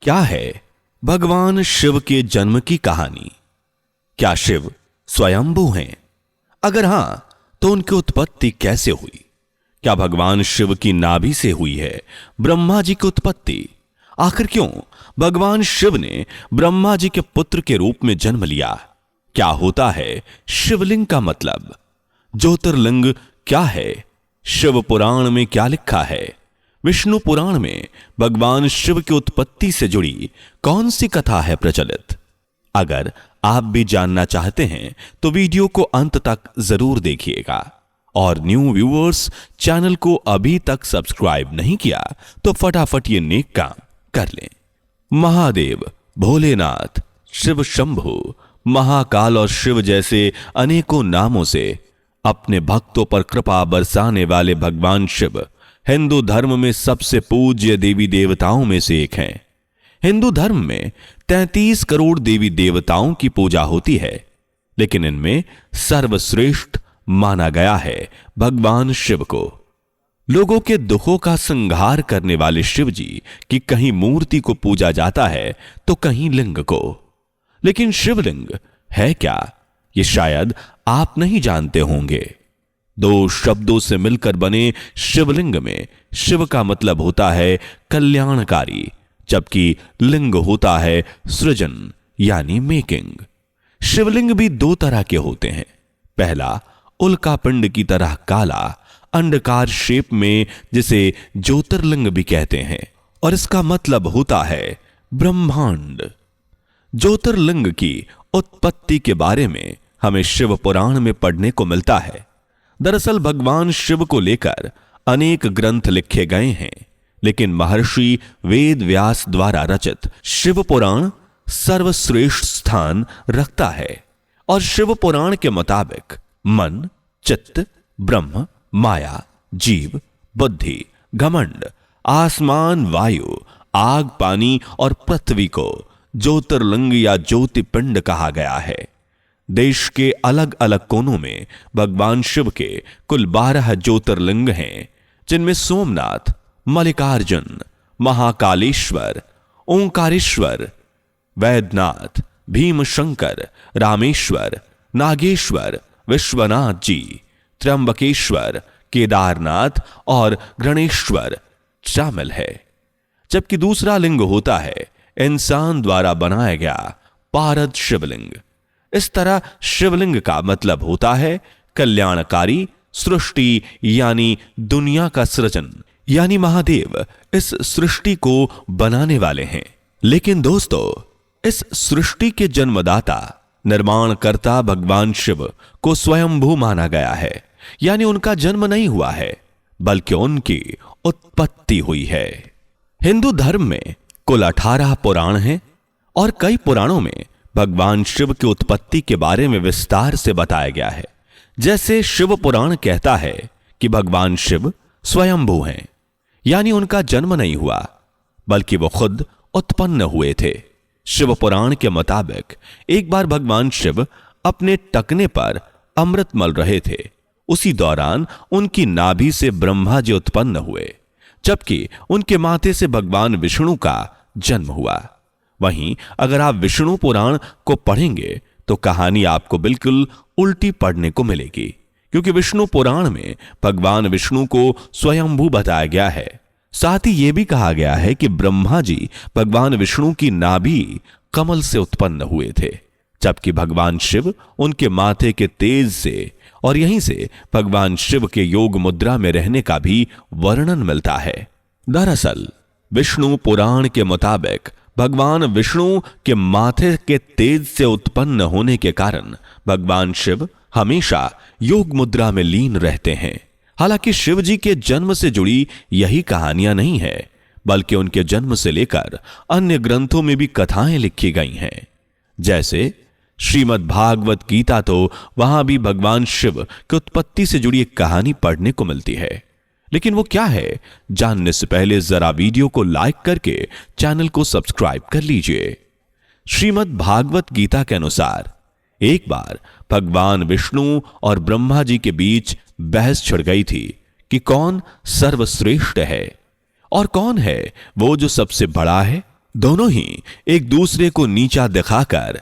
क्या है भगवान शिव के जन्म की कहानी? क्या शिव स्वयंभू हैं? अगर हां, तो उनकी उत्पत्ति कैसे हुई? क्या भगवान शिव की नाभि से हुई है ब्रह्मा जी की उत्पत्ति? आखिर क्यों भगवान शिव ने ब्रह्मा जी के पुत्र के रूप में जन्म लिया? क्या होता है शिवलिंग का मतलब? ज्योतिर्लिंग क्या है? शिव पुराण में क्या लिखा है? विष्णु पुराण में भगवान शिव की उत्पत्ति से जुड़ी कौन सी कथा है प्रचलित? अगर आप भी जानना चाहते हैं तो वीडियो को अंत तक जरूर देखिएगा। और न्यू व्यूअर्स चैनल को अभी तक सब्सक्राइब नहीं किया तो फटाफट ये नेक काम कर लें। महादेव, भोलेनाथ, शिव शंभु, महाकाल और शिव जैसे अनेकों नामों से अपने भक्तों पर कृपा बरसाने वाले भगवान शिव हिंदू धर्म में सबसे पूज्य देवी देवताओं में से एक हैं। हिंदू धर्म में 33 करोड़ देवी देवताओं की पूजा होती है, लेकिन इनमें सर्वश्रेष्ठ माना गया है भगवान शिव को। लोगों के दुखों का संहार करने वाले शिव जी की कहीं मूर्ति को पूजा जाता है तो कहीं लिंग को। लेकिन शिवलिंग है क्या, ये शायद आप नहीं जानते होंगे। दो शब्दों से मिलकर बने शिवलिंग में शिव का मतलब होता है कल्याणकारी, जबकि लिंग होता है सृजन यानी मेकिंग। शिवलिंग भी दो तरह के होते हैं। पहला उल्का पिंड की तरह काला अंडकार शेप में, जिसे ज्योतिर्लिंग भी कहते हैं, और इसका मतलब होता है ब्रह्मांड। ज्योतिर्लिंग की उत्पत्ति के बारे में हमें शिव पुराण में पढ़ने को मिलता है। दरअसल भगवान शिव को लेकर अनेक ग्रंथ लिखे गए हैं, लेकिन महर्षि वेद व्यास द्वारा रचित शिव पुराण सर्वश्रेष्ठ स्थान रखता है। और शिव पुराण के मुताबिक मन, चित्त, ब्रह्म, माया, जीव, बुद्धि, घमंड, आसमान, वायु, आग, पानी और पृथ्वी को ज्योतिर्लिंग या ज्योतिपिंड कहा गया है। देश के अलग अलग कोनों में भगवान शिव के कुल 12 ज्योतिर्लिंग हैं, जिनमें सोमनाथ, मल्लिकार्जुन, महाकालेश्वर, ओंकारेश्वर, वैद्यनाथ, भीमशंकर, रामेश्वर, नागेश्वर, विश्वनाथ जी, त्र्यंबकेश्वर, केदारनाथ और गणेश्वर शामिल है। जबकि दूसरा लिंग होता है इंसान द्वारा बनाया गया पारद शिवलिंग। इस तरह शिवलिंग का मतलब होता है कल्याणकारी, सृष्टि यानी दुनिया का सृजन, यानी महादेव इस सृष्टि को बनाने वाले हैं। लेकिन दोस्तों, इस सृष्टि के जन्मदाता निर्माणकर्ता भगवान शिव को स्वयंभू माना गया है, यानी उनका जन्म नहीं हुआ है, बल्कि उनकी उत्पत्ति हुई है। हिंदू धर्म में कुल 18 पुराण हैं और कई पुराणों में भगवान शिव की उत्पत्ति के बारे में विस्तार से बताया गया है। जैसे शिव पुराण कहता है कि भगवान शिव स्वयंभू हैं, यानी उनका जन्म नहीं हुआ, बल्कि वो खुद उत्पन्न हुए थे। शिव पुराण के मुताबिक एक बार भगवान शिव अपने टकने पर अमृत मल रहे थे। उसी दौरान उनकी नाभि से ब्रह्मा जी उत्पन्न हुए, जबकि उनके माथे से भगवान विष्णु का जन्म हुआ। वहीं अगर आप विष्णु पुराण को पढ़ेंगे तो कहानी आपको बिल्कुल उल्टी पढ़ने को मिलेगी, क्योंकि विष्णु पुराण में भगवान विष्णु को स्वयंभू बताया गया है। साथ ही यह भी कहा गया है कि ब्रह्मा जी भगवान विष्णु की नाभि कमल से उत्पन्न हुए थे, जबकि भगवान शिव उनके माथे के तेज से, और यहीं से भगवान शिव के योग मुद्रा में रहने का भी वर्णन मिलता है। दरअसल विष्णु पुराण के मुताबिक भगवान विष्णु के माथे के तेज से उत्पन्न होने के कारण भगवान शिव हमेशा योग मुद्रा में लीन रहते हैं। हालांकि शिव जी के जन्म से जुड़ी यही कहानियां नहीं है, बल्कि उनके जन्म से लेकर अन्य ग्रंथों में भी कथाएं लिखी गई हैं। जैसे श्रीमद् भागवत गीता, तो वहां भी भगवान शिव की उत्पत्ति से जुड़ी एक कहानी पढ़ने को मिलती है। लेकिन वो क्या है, जानने से पहले जरा वीडियो को लाइक करके चैनल को सब्सक्राइब कर लीजिए। श्रीमद् भागवत गीता के अनुसार एक बार भगवान विष्णु और ब्रह्मा जी के बीच बहस छिड़ गई थी कि कौन सर्वश्रेष्ठ है और कौन है वो जो सबसे बड़ा है दोनों ही एक दूसरे को नीचा दिखाकर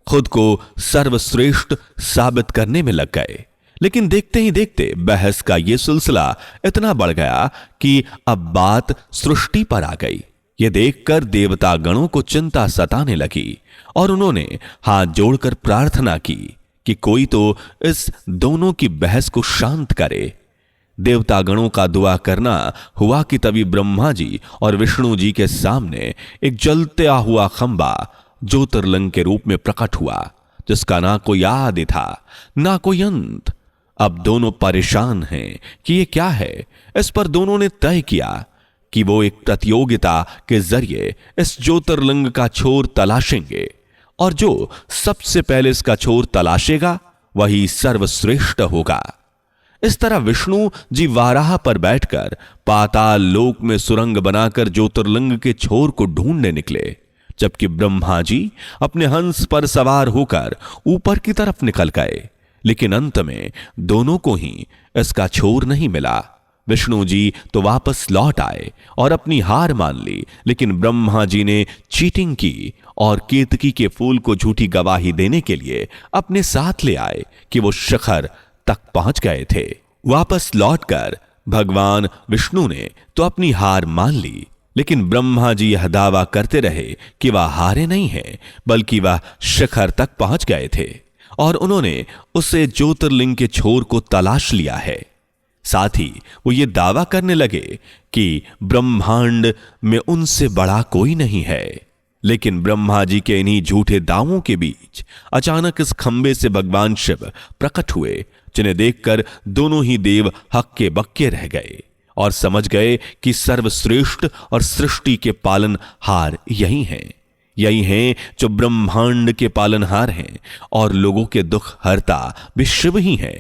खुद को सर्वश्रेष्ठ साबित करने में लग गए। लेकिन देखते ही देखते बहस का यह सिलसिला इतना बढ़ गया कि अब बात सृष्टि पर आ गई। यह देखकर देवता गणों को चिंता सताने लगी और उन्होंने हाथ जोड़कर प्रार्थना की कि कोई तो इस दोनों की बहस को शांत करे। देवता गणों का दुआ करना हुआ कि तभी ब्रह्मा जी और विष्णु जी के सामने एक जलता हुआ खंबा ज्योतिर्लिंग के रूप में प्रकट हुआ, जिसका ना कोई आदि था ना कोई अंत। अब दोनों परेशान हैं कि ये क्या है। इस पर दोनों ने तय किया कि वो एक प्रतियोगिता के जरिए इस ज्योतिर्लिंग का छोर तलाशेंगे और जो सबसे पहले इसका छोर तलाशेगा वही सर्वश्रेष्ठ होगा। इस तरह विष्णु जी वाराह पर बैठकर पाताल लोक में सुरंग बनाकर ज्योतिर्लिंग के छोर को ढूंढने निकले, जबकि ब्रह्मा जी अपने हंस पर सवार होकर ऊपर की तरफ निकल गए। लेकिन अंत में दोनों को ही इसका छोर नहीं मिला। विष्णु जी तो वापस लौट आए और अपनी हार मान ली, लेकिन ब्रह्मा जी ने चीटिंग की और केतकी के फूल को झूठी गवाही देने के लिए अपने साथ ले आए कि वो शिखर तक पहुंच गए थे। वापस लौटकर भगवान विष्णु ने तो अपनी हार मान ली, लेकिन ब्रह्मा जी यह दावा करते रहे कि वह हारे नहीं हैं, बल्कि वह शिखर तक पहुंच गए थे और उन्होंने उसे ज्योतिर्लिंग के छोर को तलाश लिया है। साथ ही वो ये दावा करने लगे कि ब्रह्मांड में उनसे बड़ा कोई नहीं है। लेकिन ब्रह्मा जी के इन्हीं झूठे दावों के बीच अचानक इस खंबे से भगवान शिव प्रकट हुए, जिन्हें देखकर दोनों ही देव हक्के बक्के रह गए और समझ गए कि सर्वश्रेष्ठ और सृष्टि के पालनहार यही हैं। यही हैं जो ब्रह्मांड के पालनहार हैं और लोगों के दुख हरता भी शिव ही हैं।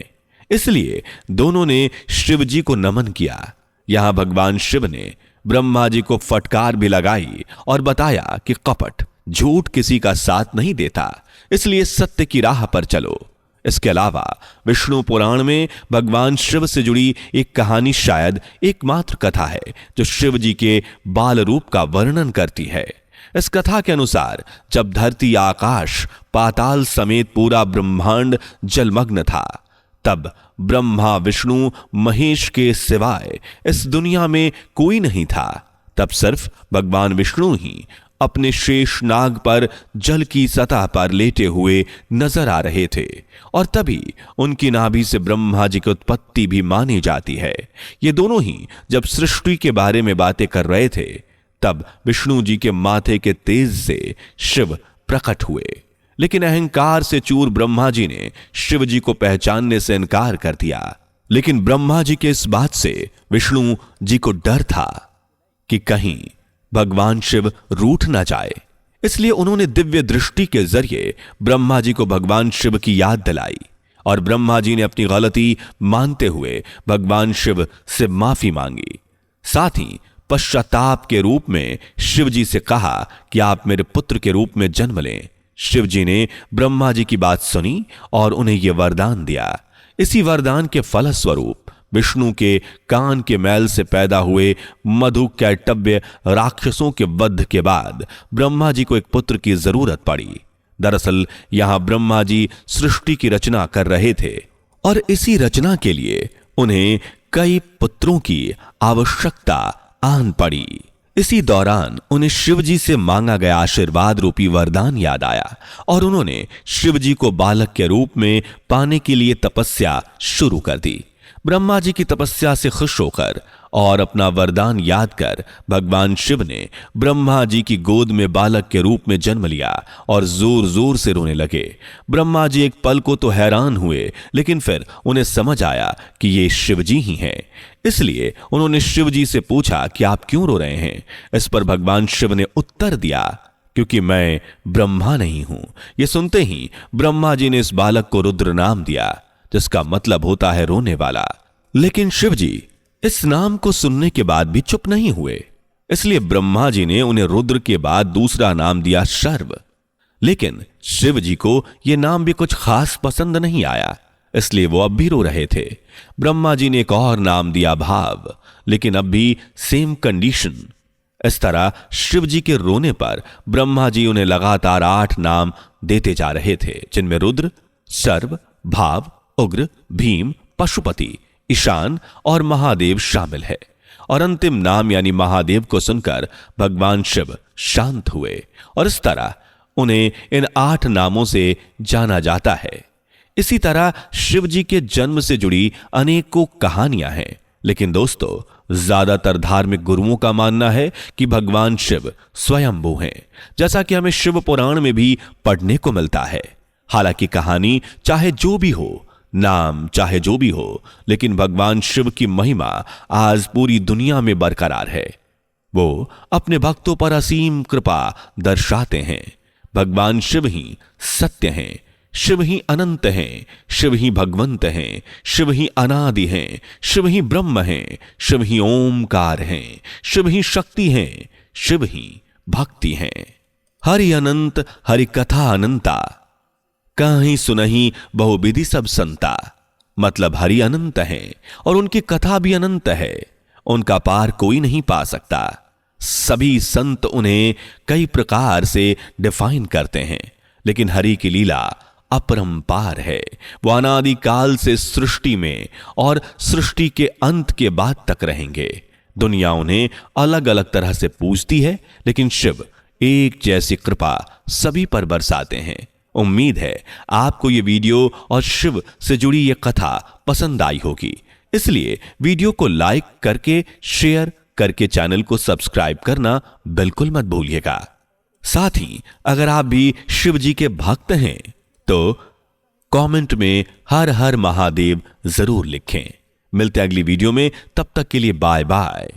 इसलिए दोनों ने शिव जी को नमन किया। यहां भगवान शिव ने ब्रह्मा जी को फटकार भी लगाई और बताया कि कपट झूठ किसी का साथ नहीं देता, इसलिए सत्य की राह पर चलो। इसके अलावा विष्णु पुराण में भगवान शिव से जुड़ी एक कहानी शायद एकमात्र कथा है जो शिव जी के बाल रूप का वर्णन करती है। इस कथा के अनुसार जब धरती, आकाश, पाताल समेत पूरा ब्रह्मांड जलमग्न था, तब ब्रह्मा, विष्णु, महेश के सिवाय इस दुनिया में कोई नहीं था। तब सिर्फ भगवान विष्णु ही अपने शेष नाग पर जल की सतह पर लेटे हुए नजर आ रहे थे और तभी उनकी नाभि से ब्रह्मा जी की उत्पत्ति भी मानी जाती है। ये दोनों ही जब सृष्टि के बारे में बातें कर रहे थे, तब विष्णु जी के माथे के तेज से शिव प्रकट हुए। लेकिन अहंकार से चूर ब्रह्मा जी ने शिव जी को पहचानने से इनकार कर दिया। लेकिन ब्रह्मा जी के इस बात से विष्णु जी को डर था कि कहीं भगवान शिव रूठ ना जाए, इसलिए उन्होंने दिव्य दृष्टि के जरिए ब्रह्मा जी को भगवान शिव की याद दिलाई और ब्रह्मा जी ने अपनी गलती मानते हुए भगवान शिव से माफी मांगी। साथ ही पश्चाताप के रूप में शिव जी से कहा कि आप मेरे पुत्र के रूप में जन्म लें। शिव जी ने ब्रह्मा जी की बात सुनी और उन्हें यह वरदान दिया। इसी वरदान के फलस्वरूप विष्णु के कान के मैल से पैदा हुए मधु कैटव्य राक्षसों के वध के बाद ब्रह्मा जी को एक पुत्र की जरूरत पड़ी। दरअसल यहां ब्रह्मा जी सृष्टि की रचना कर रहे थे और इसी रचना के लिए उन्हें कई पुत्रों की आवश्यकता आन पड़ी। इसी दौरान उन्हें शिव जी से मांगा गया आशीर्वाद रूपी वरदान याद आया और उन्होंने शिव जी को बालक के रूप में पाने के लिए तपस्या शुरू कर दी। ब्रह्मा जी की तपस्या से खुश होकर और अपना वरदान याद कर भगवान शिव ने ब्रह्मा जी की गोद में बालक के रूप में जन्म लिया और जोर जोर से रोने लगे। ब्रह्मा जी एक पल को तो हैरान हुए, लेकिन फिर उन्हें समझ आया कि ये शिव जी ही हैं। इसलिए उन्होंने शिव जी से पूछा कि आप क्यों रो रहे हैं। इस पर भगवान शिव ने उत्तर दिया, क्योंकि मैं ब्रह्मा नहीं हूं। यह सुनते ही ब्रह्मा जी ने इस बालक को रुद्र नाम दिया, जिसका मतलब होता है रोने वाला। लेकिन शिव जी इस नाम को सुनने के बाद भी चुप नहीं हुए, इसलिए ब्रह्मा जी ने उन्हें रुद्र के बाद दूसरा नाम दिया शर्व। लेकिन शिव जी को यह नाम भी कुछ खास पसंद नहीं आया, इसलिए वो अब भी रो रहे थे। ब्रह्मा जी ने एक और नाम दिया भाव, लेकिन अब भी सेम कंडीशन। इस तरह शिव जी के रोने पर ब्रह्मा जी उन्हें लगातार 8 नाम देते जा रहे थे, जिनमें रुद्र, सर्व, भाव, उग्र, भीम, पशुपति, ईशान और महादेव शामिल है। और अंतिम नाम यानी महादेव को सुनकर भगवान शिव शांत हुए और इस तरह उन्हें इन 8 नामों से जाना जाता है। इसी तरह शिव जी के जन्म से जुड़ी अनेकों कहानियां हैं, लेकिन दोस्तों ज्यादातर धार्मिक गुरुओं का मानना है कि भगवान शिव स्वयंभू हैं, जैसा कि हमें शिव पुराण में भी पढ़ने को मिलता है। हालांकि कहानी चाहे जो भी हो, नाम चाहे जो भी हो, लेकिन भगवान शिव की महिमा आज पूरी दुनिया में बरकरार है। वो अपने भक्तों पर असीम कृपा दर्शाते हैं। भगवान शिव ही सत्य हैं, शिव ही अनंत हैं, शिव ही भगवंत हैं, शिव ही अनादि हैं, शिव ही ब्रह्म हैं, शिव ही ओमकार हैं, शिव ही शक्ति हैं, शिव ही भक्ति हैं। हरि अनंत हरि कथा अनंता, कहीं सुनही बहुविधि सब संता। मतलब हरि अनंत हैं और उनकी कथा भी अनंत है, उनका पार कोई नहीं पा सकता। सभी संत उन्हें कई प्रकार से डिफाइन करते हैं, लेकिन हरि की लीला अपरंपार है। वो अनादि काल से सृष्टि में और सृष्टि के अंत के बाद तक रहेंगे। दुनिया उन्हें अलग अलग तरह से पूजती है, लेकिन शिव एक जैसी कृपा सभी पर बरसाते हैं। उम्मीद है आपको ये वीडियो और शिव से जुड़ी ये कथा पसंद आई होगी, इसलिए वीडियो को लाइक करके शेयर करके चैनल को सब्सक्राइब करना बिल्कुल मत भूलिएगा। साथ ही अगर आप भी शिव जी के भक्त हैं तो कमेंट में हर हर महादेव जरूर लिखें। मिलते हैं अगली वीडियो में, तब तक के लिए बाय बाय।